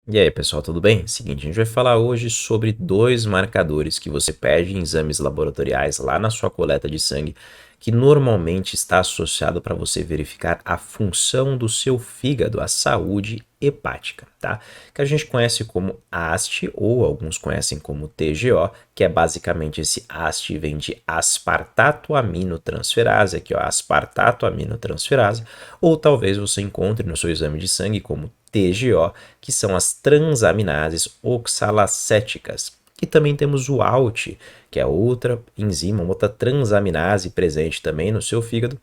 E aí, pessoal, tudo bem? Seguinte, a gente vai falar hoje sobre dois marcadores que você pede em exames laboratoriais lá na sua coleta de sangue, que normalmente está associado para você verificar a função do seu fígado, a saúde hepática, tá? Que a gente conhece como AST ou alguns conhecem como TGO, que é basicamente esse AST vem de aspartato aminotransferase, aqui ó, aspartato aminotransferase, ou talvez você encontre no seu exame de sangue como TGO, que são as transaminases oxalacéticas. E também temos o ALT, que é outra enzima, outra transaminase presente também no seu fígado,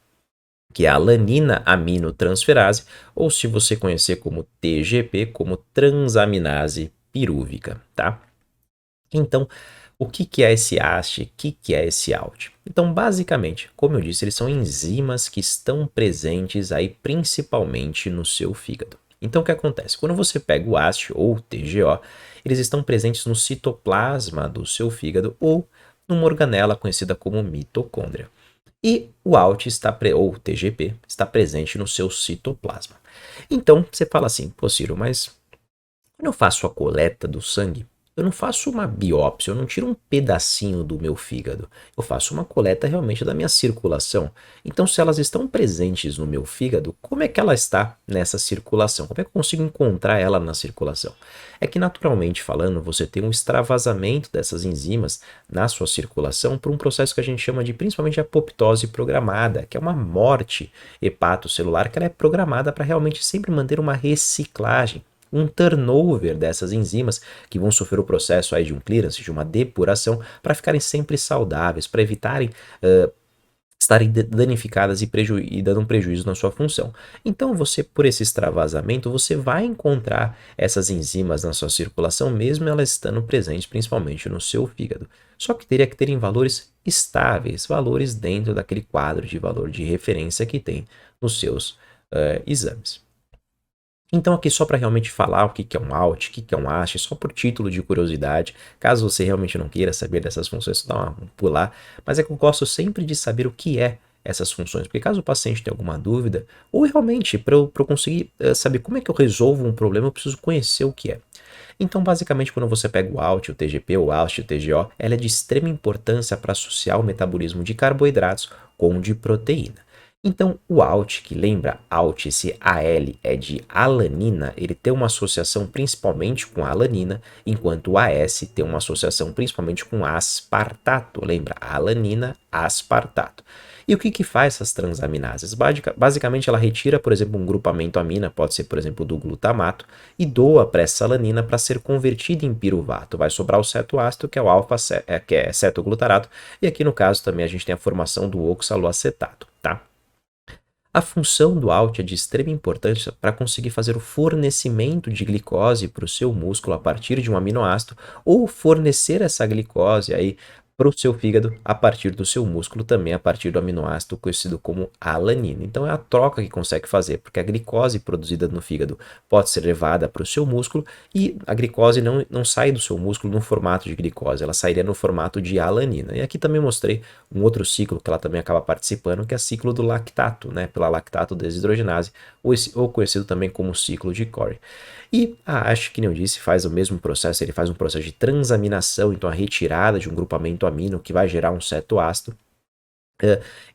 que é a alanina aminotransferase, ou se você conhecer como TGP, como transaminase pirúvica, tá? Então, o que é esse AST? O que é esse ALT? Então, basicamente, como eu disse, eles são enzimas que estão presentes aí principalmente no seu fígado. Então, o que acontece? Quando você pega o AST ou o TGO, eles estão presentes no citoplasma do seu fígado ou numa organela conhecida como mitocôndria. E o ALT ou TGP está presente no seu citoplasma. Então, você fala assim, pô, Ciro, mas quando eu faço a coleta do sangue, eu não faço uma biópsia, eu não tiro um pedacinho do meu fígado. Eu faço uma coleta realmente da minha circulação. Então, se elas estão presentes no meu fígado, como é que ela está nessa circulação? Como é que eu consigo encontrar ela na circulação? É que, naturalmente falando, você tem um extravasamento dessas enzimas na sua circulação por um processo que a gente chama de principalmente apoptose programada, que é uma morte hepatocelular que ela é programada para realmente sempre manter uma reciclagem, um turnover dessas enzimas que vão sofrer o processo aí de um clearance, de uma depuração, para ficarem sempre saudáveis, para evitarem estarem danificadas e dando um prejuízo na sua função. Então, você, por esse extravasamento, você vai encontrar essas enzimas na sua circulação, mesmo elas estando presentes principalmente no seu fígado. Só que teria que ter em valores estáveis, valores dentro daquele quadro de valor de referência que tem nos seus exames. Então, aqui só para realmente falar o que é um alt, o que é um hash, só por título de curiosidade, caso você realmente não queira saber dessas funções, dá uma pular, mas é que eu gosto sempre de saber o que é essas funções, porque caso o paciente tenha alguma dúvida, ou realmente para eu conseguir saber como é que eu resolvo um problema, eu preciso conhecer o que é. Então, basicamente, quando você pega o ALT, o TGP, o ALT, o TGO, ela é de extrema importância para associar o metabolismo de carboidratos com o de proteína. Então, o ALT, que lembra ALT, esse AL é de alanina, ele tem uma associação principalmente com alanina, enquanto o AS tem uma associação principalmente com aspartato, lembra? Alanina, aspartato. E o que faz essas transaminases? Basicamente, ela retira, por exemplo, um grupamento amina, pode ser, por exemplo, do glutamato, e doa para essa alanina para ser convertida em piruvato. Vai sobrar o cetoácido, que é o que é cetoglutarato, e aqui no caso também a gente tem a formação do oxaloacetato, tá? A função do ALT é de extrema importância para conseguir fazer o fornecimento de glicose para o seu músculo a partir de um aminoácido ou fornecer essa glicose aí para o seu fígado a partir do seu músculo também a partir do aminoácido conhecido como alanina. Então é a troca que consegue fazer, porque a glicose produzida no fígado pode ser levada para o seu músculo e a glicose não sai do seu músculo no formato de glicose, ela sairia no formato de alanina. E aqui também mostrei um outro ciclo que ela também acaba participando, que é o ciclo do lactato, né, pela lactato desidrogenase, ou conhecido também como ciclo de Cori. E a ASH, que nem eu disse, faz o mesmo processo, ele faz um processo de transaminação, então a retirada de um grupamento amino que vai gerar um cetoácido.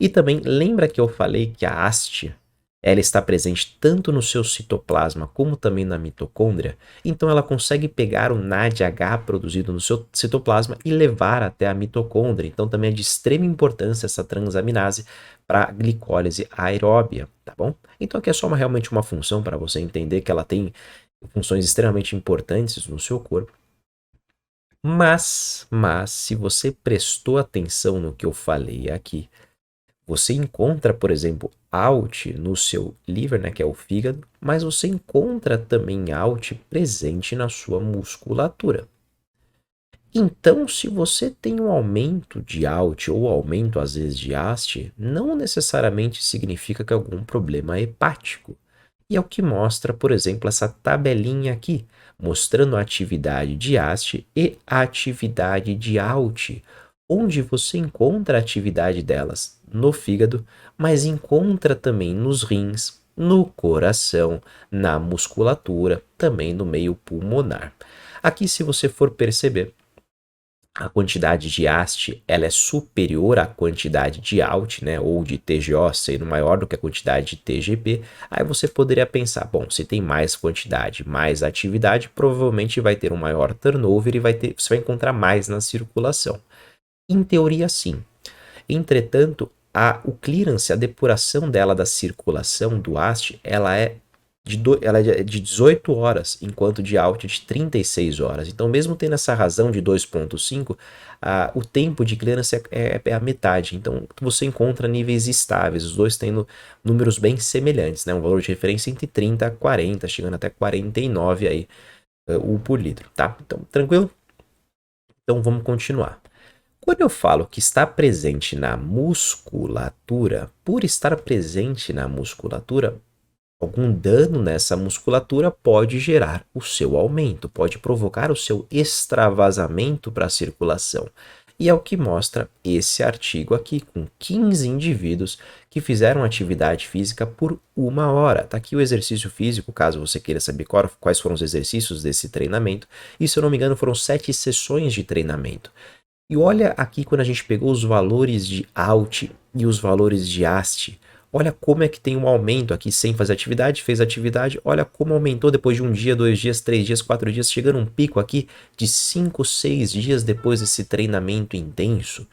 E também lembra que eu falei que a haste ela está presente tanto no seu citoplasma como também na mitocôndria, então ela consegue pegar o NADH produzido no seu citoplasma e levar até a mitocôndria. Então também é de extrema importância essa transaminase para a glicólise aeróbia, tá bom? Então aqui é só realmente uma função para você entender que ela tem funções extremamente importantes no seu corpo. Mas, se você prestou atenção no que eu falei aqui, você encontra, por exemplo, ALT no seu liver, né, que é o fígado, mas você encontra também ALT presente na sua musculatura. Então, se você tem um aumento de ALT ou aumento às vezes de AST, não necessariamente significa que é algum problema hepático. E é o que mostra, por exemplo, essa tabelinha aqui, mostrando a atividade de haste e a atividade de ALT, onde você encontra a atividade delas no fígado, mas encontra também nos rins, no coração, na musculatura, também no meio pulmonar. Aqui, se você for perceber, a quantidade de AST ela é superior à quantidade de ALT, né, ou de TGO sendo maior do que a quantidade de TGP, aí você poderia pensar, bom, se tem mais quantidade, mais atividade, provavelmente vai ter um maior turnover e você vai encontrar mais na circulação. Em teoria, sim. Entretanto, o clearance, a depuração dela da circulação do AST, ela é de 18 horas, enquanto de ALT de 36 horas. Então, mesmo tendo essa razão de 2,5, o tempo de clearance é a metade. Então, você encontra níveis estáveis, os dois tendo números bem semelhantes, né? Um valor de referência entre 30 a 40, chegando até 49 aí, o por litro, tá? Então, tranquilo? Então, vamos continuar. Quando eu falo que está presente na musculatura, por estar presente na musculatura, algum dano nessa musculatura pode gerar o seu aumento, pode provocar o seu extravasamento para a circulação. E é o que mostra esse artigo aqui, com 15 indivíduos que fizeram atividade física por 1 hora. Está aqui o exercício físico, caso você queira saber quais foram os exercícios desse treinamento. E se eu não me engano, foram 7 sessões de treinamento. E olha aqui quando a gente pegou os valores de ALT e os valores de AST. Olha como é que tem um aumento aqui sem fazer atividade, fez atividade. Olha como aumentou depois de 1 dia, 2 dias, 3 dias, 4 dias, chegando um pico aqui de 5, 6 dias depois desse treinamento intenso.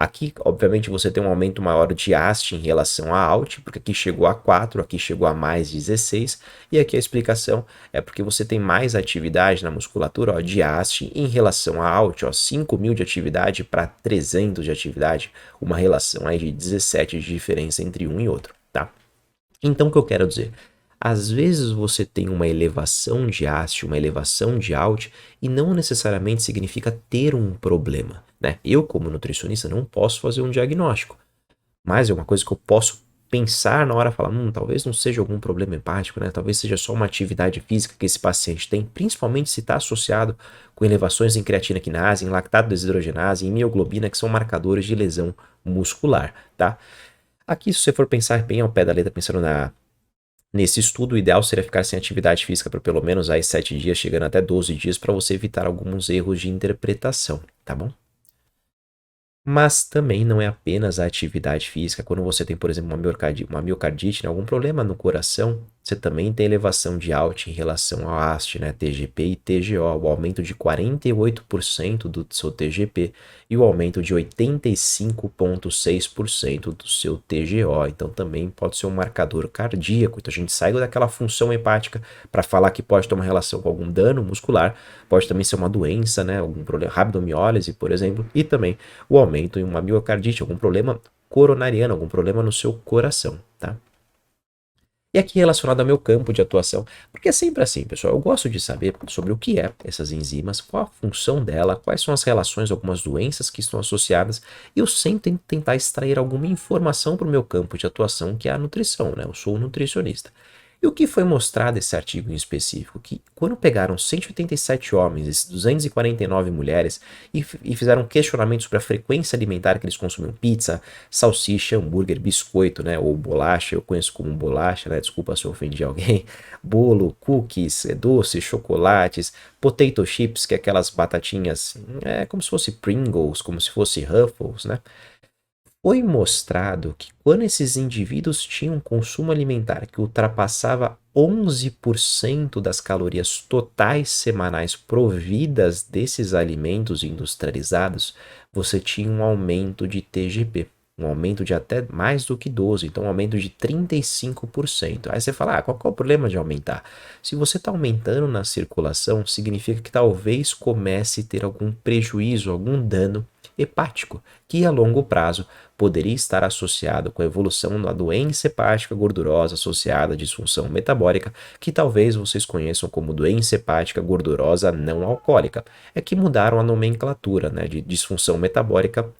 Aqui, obviamente, você tem um aumento maior de AST em relação a ALT, porque aqui chegou a 4, aqui chegou a mais 16, e aqui a explicação é porque você tem mais atividade na musculatura, ó, de AST em relação a ALT, ó, 5.000 de atividade para 300 de atividade, uma relação aí de 17 de diferença entre um e outro, tá? Então, o que eu quero dizer? Às vezes você tem uma elevação de AST, uma elevação de ALT, e não necessariamente significa ter um problema, né? Eu, como nutricionista, não posso fazer um diagnóstico, mas é uma coisa que eu posso pensar na hora, falar, talvez não seja algum problema hepático, né? Talvez seja só uma atividade física que esse paciente tem, principalmente se está associado com elevações em creatina quinase, em lactato desidrogenase, em mioglobina, que são marcadores de lesão muscular, tá? Aqui, se você for pensar bem ao pé da letra, pensando nesse estudo, o ideal seria ficar sem atividade física por pelo menos aí 7 dias, chegando até 12 dias, para você evitar alguns erros de interpretação, tá bom? Mas também não é apenas a atividade física. Quando você tem, por exemplo, uma miocardite, né, algum problema no coração, você também tem elevação de ALT em relação ao AST, né, TGP e TGO, o aumento de 48% do seu TGP e o aumento de 85,6% do seu TGO. Então também pode ser um marcador cardíaco. Então a gente sai daquela função hepática para falar que pode ter uma relação com algum dano muscular, pode também ser uma doença, né, algum problema, rabdomiólise, por exemplo, e também o aumento em uma miocardite, algum problema coronariano, algum problema no seu coração, tá? E aqui relacionado ao meu campo de atuação, porque é sempre assim, pessoal, eu gosto de saber sobre o que é essas enzimas, qual a função dela, quais são as relações, algumas doenças que estão associadas, e eu sempre tento tentar extrair alguma informação para o meu campo de atuação, que é a nutrição, né? Eu sou nutricionista. E o que foi mostrado nesse artigo em específico? Que quando pegaram 187 homens e 249 mulheres e fizeram questionamentos sobre a frequência alimentar que eles consumiam, pizza, salsicha, hambúrguer, biscoito, né, ou bolacha, eu conheço como bolacha, né, desculpa se eu ofendi alguém, bolo, cookies, doces, chocolates, potato chips, que é aquelas batatinhas, como se fosse Pringles, como se fosse Ruffles, né? Foi mostrado que quando esses indivíduos tinham um consumo alimentar que ultrapassava 11% das calorias totais semanais providas desses alimentos industrializados, você tinha um aumento de TGP, um aumento de até mais do que 12%, então um aumento de 35%. Aí você fala, qual é o problema de aumentar? Se você está aumentando na circulação, significa que talvez comece a ter algum prejuízo, algum dano hepático, que a longo prazo poderia estar associado com a evolução da doença hepática gordurosa associada à disfunção metabólica, que talvez vocês conheçam como doença hepática gordurosa não alcoólica. É que mudaram a nomenclatura, né, de disfunção metabólica,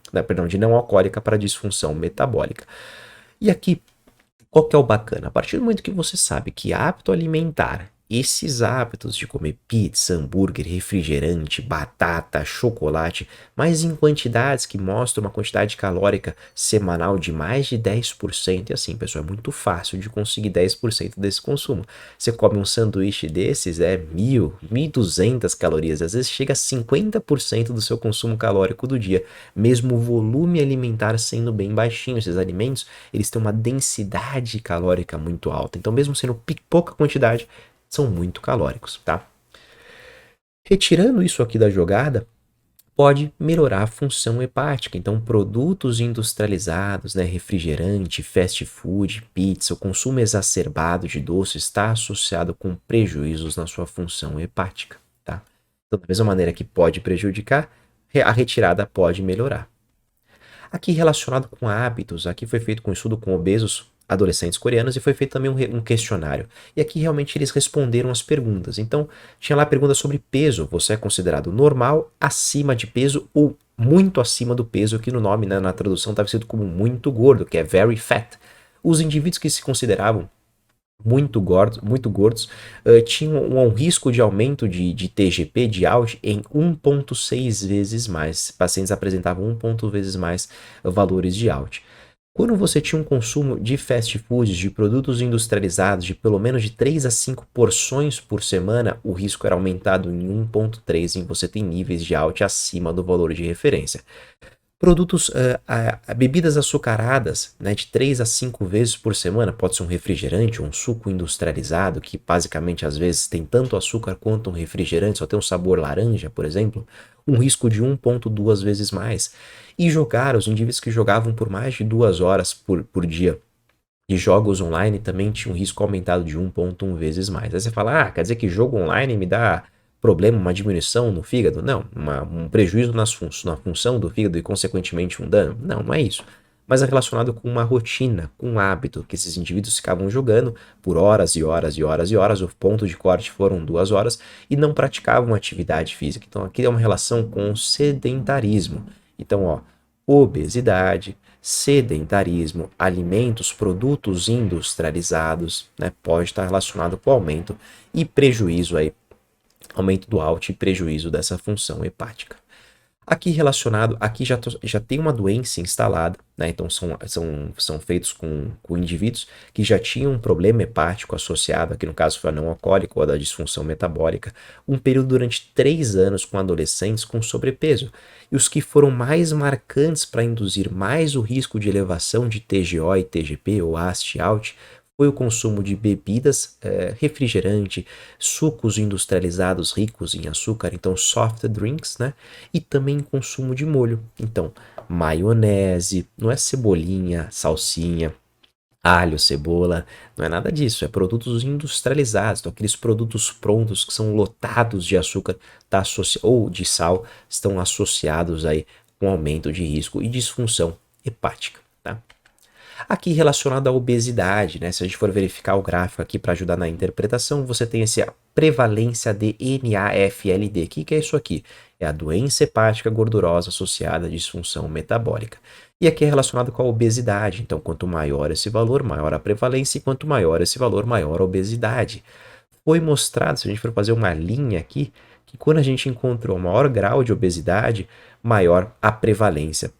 de não alcoólica para disfunção metabólica. E aqui, qual que é o bacana? A partir do momento que você sabe que hábito alimentar esses hábitos de comer pizza, hambúrguer, refrigerante, batata, chocolate, mas em quantidades que mostram uma quantidade calórica semanal de mais de 10%, e assim, pessoal, é muito fácil de conseguir 10% desse consumo. Você come um sanduíche desses, 1.200 calorias, às vezes chega a 50% do seu consumo calórico do dia, mesmo o volume alimentar sendo bem baixinho. Esses alimentos, eles têm uma densidade calórica muito alta, então mesmo sendo pouca quantidade, são muito calóricos, tá? Retirando isso aqui da jogada, pode melhorar a função hepática. Então, produtos industrializados, né, refrigerante, fast food, pizza, o consumo exacerbado de doce está associado com prejuízos na sua função hepática, tá? Então, da mesma maneira que pode prejudicar, a retirada pode melhorar. Aqui relacionado com hábitos, aqui foi feito um estudo com obesos adolescentes coreanos e foi feito também um questionário. E aqui realmente eles responderam as perguntas. Então, tinha lá a pergunta sobre peso. Você é considerado normal, acima de peso ou muito acima do peso, que no nome, né, na tradução estava escrito como muito gordo, que é very fat. Os indivíduos que se consideravam muito gordos, tinham um risco de aumento de TGP, de ALT, em 1,6 vezes mais. Pacientes apresentavam 1,1 vezes mais valores de ALT. Quando você tinha um consumo de fast foods, de produtos industrializados, de pelo menos de 3 a 5 porções por semana, o risco era aumentado em 1,3, e você tem níveis de ALT acima do valor de referência. Produtos, bebidas açucaradas, né, de 3 a 5 vezes por semana, pode ser um refrigerante ou um suco industrializado, que basicamente às vezes tem tanto açúcar quanto um refrigerante, só tem um sabor laranja, por exemplo, um risco de 1,2 vezes mais. E os indivíduos que jogavam por mais de 2 horas por dia de jogos online também tinham um risco aumentado de 1,1 vezes mais. Aí você fala, quer dizer que jogo online me dá problema, uma diminuição no fígado? Não, um prejuízo na função do fígado e consequentemente um dano? Não, não é isso. Mas é relacionado com uma rotina, com um hábito, que esses indivíduos ficavam jogando por horas e horas e horas e horas, o ponto de corte foram 2 horas, e não praticavam atividade física. Então aqui é uma relação com o sedentarismo. Então, obesidade, sedentarismo, alimentos, produtos industrializados, né, pode estar relacionado com o aumento e prejuízo aí, aumento do ALT e prejuízo dessa função hepática. Aqui relacionado, aqui já tem uma doença instalada, né? Então são feitos com indivíduos que já tinham um problema hepático associado, aqui no caso foi a não alcoólica ou a da disfunção metabólica, um período durante 3 anos com adolescentes com sobrepeso. E os que foram mais marcantes para induzir mais o risco de elevação de TGO e TGP ou AST-ALT foi o consumo de bebidas, refrigerante, sucos industrializados ricos em açúcar, então soft drinks, né? E também consumo de molho. Então, maionese, não é cebolinha, salsinha, alho, cebola, não é nada disso, é produtos industrializados, então aqueles produtos prontos que são lotados de açúcar ou de sal, estão associados aí com aumento de risco e disfunção hepática, tá? Aqui relacionado à obesidade, né? Se a gente for verificar o gráfico aqui para ajudar na interpretação, você tem essa prevalência de NAFLD. O que é isso aqui? É a doença hepática gordurosa associada à disfunção metabólica. E aqui é relacionado com a obesidade. Então, quanto maior esse valor, maior a prevalência, e quanto maior esse valor, maior a obesidade. Foi mostrado, se a gente for fazer uma linha aqui, que quando a gente encontrou maior grau de obesidade, maior a prevalência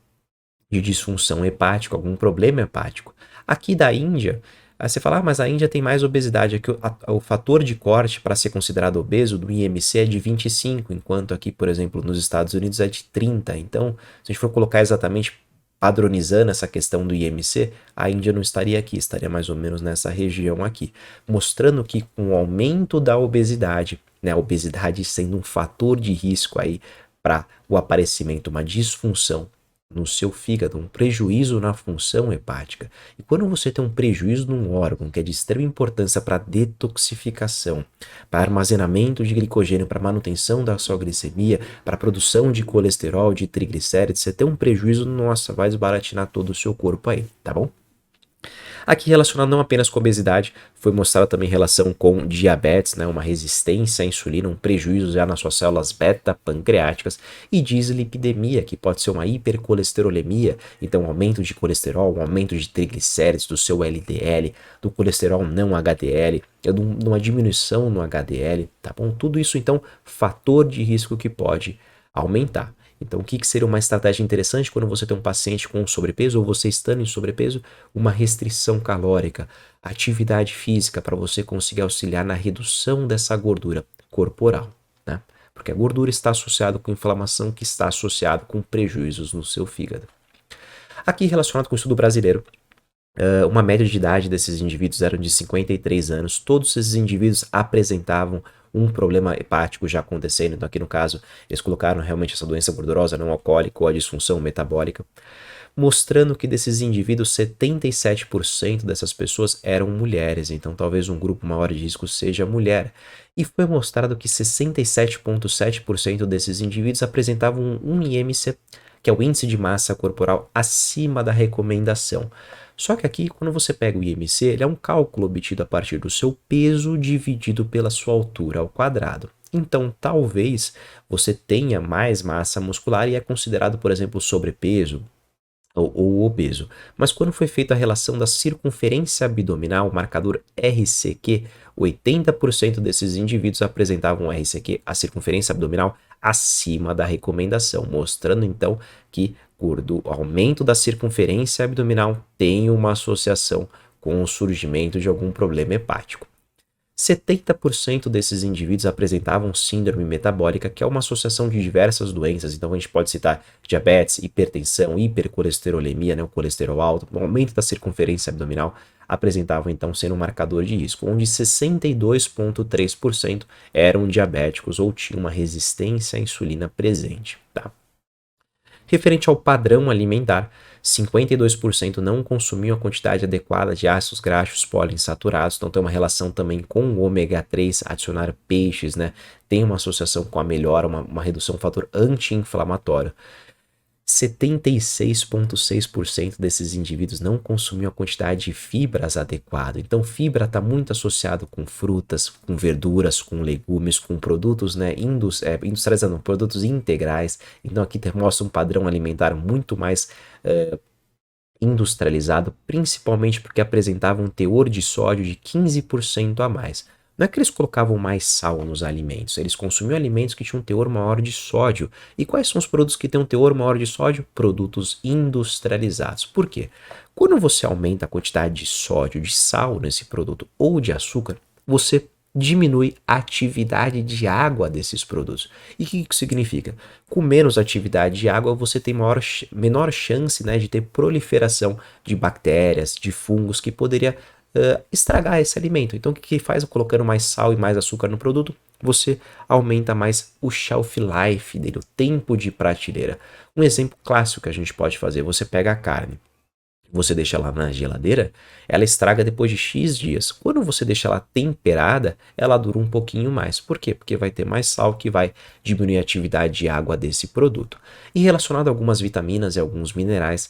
de disfunção hepática, algum problema hepático. Aqui da Índia, aí você fala, mas a Índia tem mais obesidade. Aqui o fator de corte para ser considerado obeso do IMC é de 25, enquanto aqui, por exemplo, nos Estados Unidos é de 30. Então, se a gente for colocar exatamente padronizando essa questão do IMC, a Índia não estaria aqui, estaria mais ou menos nessa região aqui, mostrando que com o aumento da obesidade, né, a obesidade sendo um fator de risco aí para o aparecimento, uma disfunção no seu fígado, um prejuízo na função hepática. E quando você tem um prejuízo num órgão que é de extrema importância para detoxificação, para armazenamento de glicogênio, para manutenção da sua glicemia, para produção de colesterol, de triglicéridos, você tem um prejuízo, nossa, vai desbaratinar todo o seu corpo aí, tá bom? Aqui relacionado não apenas com obesidade, foi mostrada também relação com diabetes, né, uma resistência à insulina, um prejuízo já nas suas células beta-pancreáticas e dislipidemia, que pode ser uma hipercolesterolemia, então aumento de colesterol, um aumento de triglicéridos, do seu LDL, do colesterol não HDL, uma diminuição no HDL, tá bom? Tudo isso então fator de risco que pode aumentar. Então, o que seria uma estratégia interessante quando você tem um paciente com sobrepeso ou você estando em sobrepeso? Uma restrição calórica, atividade física para você conseguir auxiliar na redução dessa gordura corporal, né? Porque a gordura está associada com inflamação, que está associado com prejuízos no seu fígado. Aqui, relacionado com o estudo brasileiro, uma média de idade desses indivíduos era de 53 anos. Todos esses indivíduos apresentavam um problema hepático já acontecendo. Então, aqui no caso, eles colocaram realmente essa doença gordurosa não alcoólica ou a disfunção metabólica, mostrando que desses indivíduos, 77% dessas pessoas eram mulheres. Então, talvez um grupo maior de risco seja mulher. E foi mostrado que 67,7% desses indivíduos apresentavam um IMC, que é o índice de massa corporal acima da recomendação. Só que aqui, quando você pega o IMC, ele é um cálculo obtido a partir do seu peso dividido pela sua altura ao quadrado. Então, talvez você tenha mais massa muscular e é considerado, por exemplo, sobrepeso ou obeso. Mas quando foi feita a relação da circunferência abdominal, o marcador RCQ, 80% desses indivíduos apresentavam RCQ, a circunferência abdominal, acima da recomendação, mostrando então que o aumento da circunferência abdominal tem uma associação com o surgimento de algum problema hepático. 70% desses indivíduos apresentavam síndrome metabólica, que é uma associação de diversas doenças. Então a gente pode citar diabetes, hipertensão, hipercolesterolemia, né, o colesterol alto, o aumento da circunferência abdominal apresentavam então sendo um marcador de risco, onde 62,3% eram diabéticos ou tinham uma resistência à insulina presente, tá? Referente ao padrão alimentar, 52% não consumiam a quantidade adequada de ácidos graxos poliinsaturados, então tem uma relação também com o ômega 3, adicionar peixes, né? Tem uma associação com a melhora, uma redução do fator anti-inflamatório. 76,6% desses indivíduos não consumiam a quantidade de fibras adequada. Então, fibra está muito associado com frutas, com verduras, com legumes, com produtos, né, industrializados, produtos integrais. Então, aqui mostra um padrão alimentar muito mais industrializado, principalmente porque apresentava um teor de sódio de 15% a mais. Não é que eles colocavam mais sal nos alimentos, eles consumiam alimentos que tinham um teor maior de sódio. E quais são os produtos que têm um teor maior de sódio? Produtos industrializados. Por quê? Quando você aumenta a quantidade de sódio, de sal nesse produto ou de açúcar, você diminui a atividade de água desses produtos. E o que isso significa? Com menos atividade de água, você tem menor chance, né, de ter proliferação de bactérias, de fungos que poderia estragar esse alimento. Então, o que faz colocando mais sal e mais açúcar no produto? Você aumenta mais o shelf life dele, o tempo de prateleira. Um exemplo clássico que a gente pode fazer, você pega a carne, você deixa ela na geladeira, ela estraga depois de X dias. Quando você deixa ela temperada, ela dura um pouquinho mais. Por quê? Porque vai ter mais sal que vai diminuir a atividade de água desse produto. E relacionado a algumas vitaminas e alguns minerais,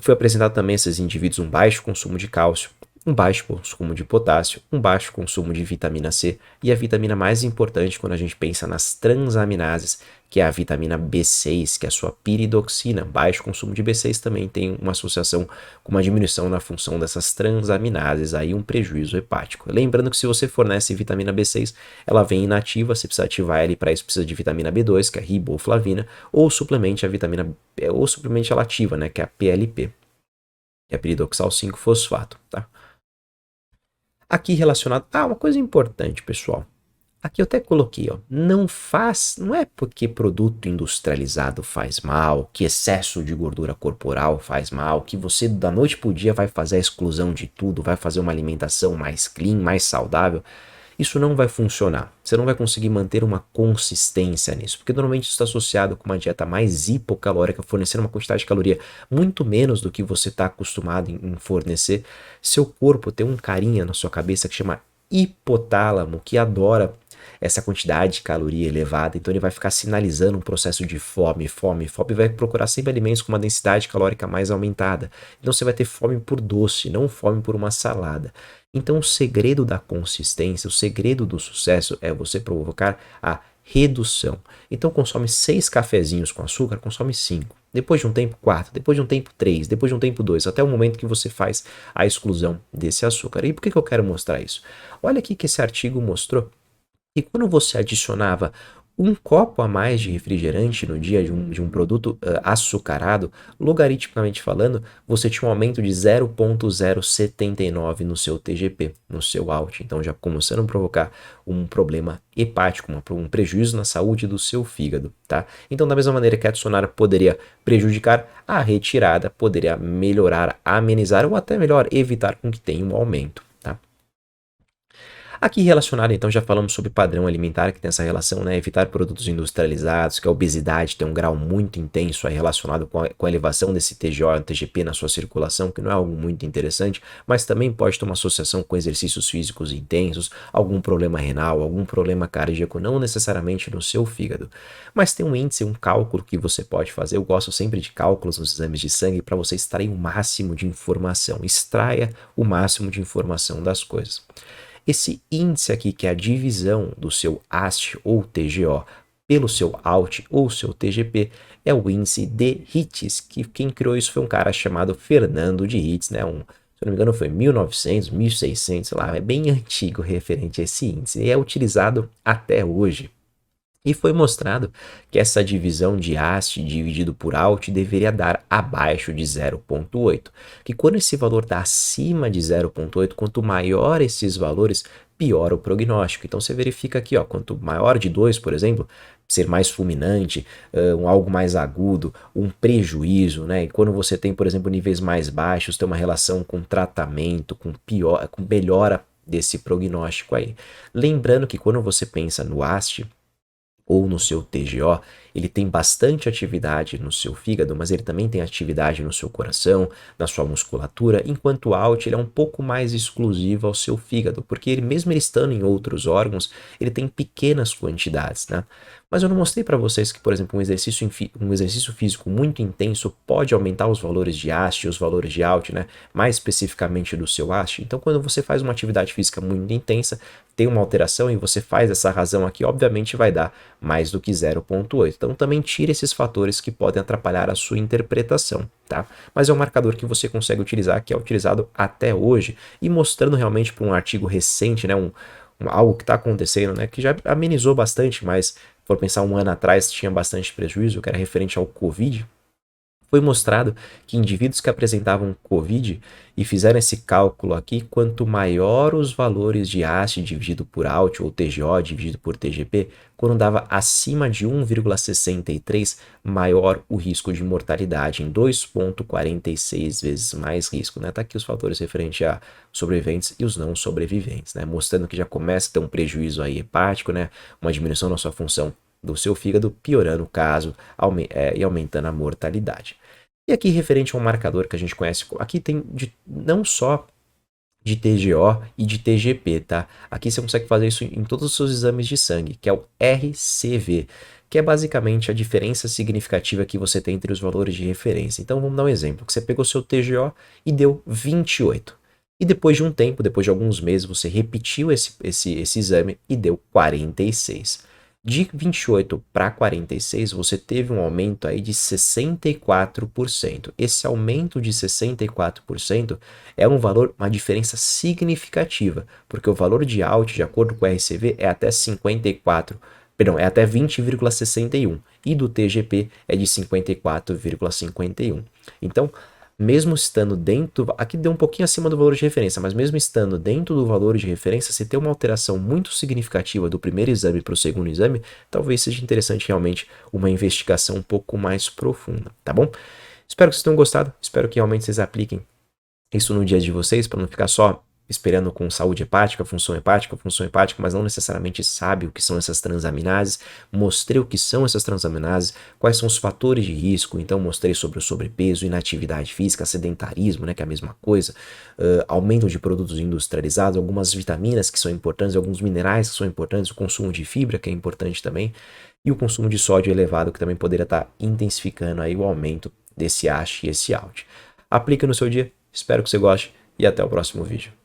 foi apresentado também a esses indivíduos um baixo consumo de cálcio, um baixo consumo de potássio, um baixo consumo de vitamina C e a vitamina mais importante quando a gente pensa nas transaminases, que é a vitamina B6, que é a sua piridoxina. Baixo consumo de B6 também tem uma associação com uma diminuição na função dessas transaminases, aí um prejuízo hepático. Lembrando que se você fornece vitamina B6, ela vem inativa, você precisa ativar ela e para isso precisa de vitamina B2, que é a riboflavina, ou suplemente a vitamina ou suplemente ela ativa, né, que é a PLP, que é piridoxal 5-fosfato, tá? Aqui relacionado... uma coisa importante, pessoal. Aqui eu até coloquei, ó, não é porque produto industrializado faz mal, que excesso de gordura corporal faz mal, que você da noite pro dia vai fazer a exclusão de tudo, vai fazer uma alimentação mais clean, mais saudável. Isso não vai funcionar. Você não vai conseguir manter uma consistência nisso, porque normalmente isso está associado com uma dieta mais hipocalórica, fornecendo uma quantidade de caloria muito menos do que você está acostumado em fornecer. Seu corpo tem um carinha na sua cabeça que chama hipotálamo, que adora essa quantidade de caloria elevada, então ele vai ficar sinalizando um processo de fome, e vai procurar sempre alimentos com uma densidade calórica mais aumentada. Então você vai ter fome por doce, não fome por uma salada. Então o segredo da consistência, o segredo do sucesso é você provocar a redução. Então consome 6 cafezinhos com açúcar, consome 5. Depois de um tempo 4, depois de um tempo 3, depois de um tempo 2, até o momento que você faz a exclusão desse açúcar. E por que eu quero mostrar isso? Olha aqui que esse artigo mostrou que quando você adicionava um copo a mais de refrigerante no dia de um produto açucarado, logaritmicamente falando, você tinha um aumento de 0,079 no seu TGP, no seu ALT. Então já começando a provocar um problema hepático, um prejuízo na saúde do seu fígado, tá? Então da mesma maneira que adicionar poderia prejudicar, a retirada poderia melhorar, amenizar ou até melhor, evitar com que tenha um aumento. Aqui relacionado, então, já falamos sobre padrão alimentar, que tem essa relação, né? Evitar produtos industrializados, que a obesidade tem um grau muito intenso aí relacionado com a elevação desse TGO e TGP na sua circulação, que não é algo muito interessante, mas também pode ter uma associação com exercícios físicos intensos, algum problema renal, algum problema cardíaco, não necessariamente no seu fígado. Mas tem um índice, um cálculo que você pode fazer. Eu gosto sempre de cálculos nos exames de sangue para você extrair o máximo de informação. Extraia o máximo de informação das coisas. Esse índice aqui, que é a divisão do seu AST ou TGO pelo seu ALT ou seu TGP, é o índice de Hitz, que quem criou isso foi um cara chamado Fernando de Hitz, né? Se eu não me engano foi 1900, 1600, sei lá, é bem antigo referente a esse índice e é utilizado até hoje. E foi mostrado que essa divisão de AST dividido por ALT deveria dar abaixo de 0,8, que quando esse valor está acima de 0,8, quanto maior esses valores, pior o prognóstico. Então você verifica aqui, ó, quanto maior de 2, por exemplo, ser mais fulminante, algo mais agudo, um prejuízo, né? E quando você tem, por exemplo, níveis mais baixos, tem uma relação com tratamento, com melhora desse prognóstico aí. Lembrando que quando você pensa no AST, ou no seu TGO, ele tem bastante atividade no seu fígado, mas ele também tem atividade no seu coração, na sua musculatura, enquanto o ALT ele é um pouco mais exclusivo ao seu fígado, porque ele mesmo ele estando em outros órgãos, ele tem pequenas quantidades, né? Mas eu não mostrei para vocês que, por exemplo, um exercício físico muito intenso pode aumentar os valores de AST e os valores de ALT, né? Mais especificamente do seu AST. Então, quando você faz uma atividade física muito intensa, tem uma alteração e você faz essa razão aqui, obviamente vai dar mais do que 0,8. Então, também tira esses fatores que podem atrapalhar a sua interpretação, tá? Mas é um marcador que você consegue utilizar, que é utilizado até hoje, e mostrando realmente para um artigo recente, né? Algo que está acontecendo, né? Que já amenizou bastante, mas for pensar um ano atrás tinha bastante prejuízo, que era referente ao Covid. Foi mostrado que indivíduos que apresentavam Covid e fizeram esse cálculo aqui, quanto maior os valores de AST dividido por ALT ou TGO dividido por TGP, quando dava acima de 1,63, maior o risco de mortalidade, em 2,46 vezes mais risco, né? Tá aqui os fatores referentes a sobreviventes e os não sobreviventes, né? Mostrando que já começa a ter um prejuízo aí hepático, né? Uma diminuição na sua função do seu fígado, piorando o caso e aumentando a mortalidade. E aqui, referente a um marcador que a gente conhece, aqui tem não só de TGO e de TGP, tá? Aqui você consegue fazer isso em todos os seus exames de sangue, que é o RCV, que é basicamente a diferença significativa que você tem entre os valores de referência. Então vamos dar um exemplo, que você pegou seu TGO e deu 28. E depois de um tempo, depois de alguns meses, você repetiu esse exame e deu 46. De 28 para 46, você teve um aumento aí de 64%. Esse aumento de 64% é um valor, uma diferença significativa, porque o valor de ALT, de acordo com o RCV, é até 20,61 e do TGP é de 54,51. Então, mesmo estando dentro, aqui deu um pouquinho acima do valor de referência, mas mesmo estando dentro do valor de referência, se tem uma alteração muito significativa do primeiro exame para o segundo exame, talvez seja interessante realmente uma investigação um pouco mais profunda, tá bom? Espero que vocês tenham gostado, espero que realmente vocês apliquem isso no dia de vocês, para não ficar só esperando com saúde hepática, função hepática, mas não necessariamente sabe o que são essas transaminases. Mostrei o que são essas transaminases, quais são os fatores de risco, então mostrei sobre o sobrepeso, inatividade física, sedentarismo, né, que é a mesma coisa, aumento de produtos industrializados, algumas vitaminas que são importantes, alguns minerais que são importantes, o consumo de fibra que é importante também, e o consumo de sódio elevado que também poderia estar intensificando aí o aumento desse ASH e esse ALT. Aplica no seu dia, espero que você goste e até o próximo vídeo.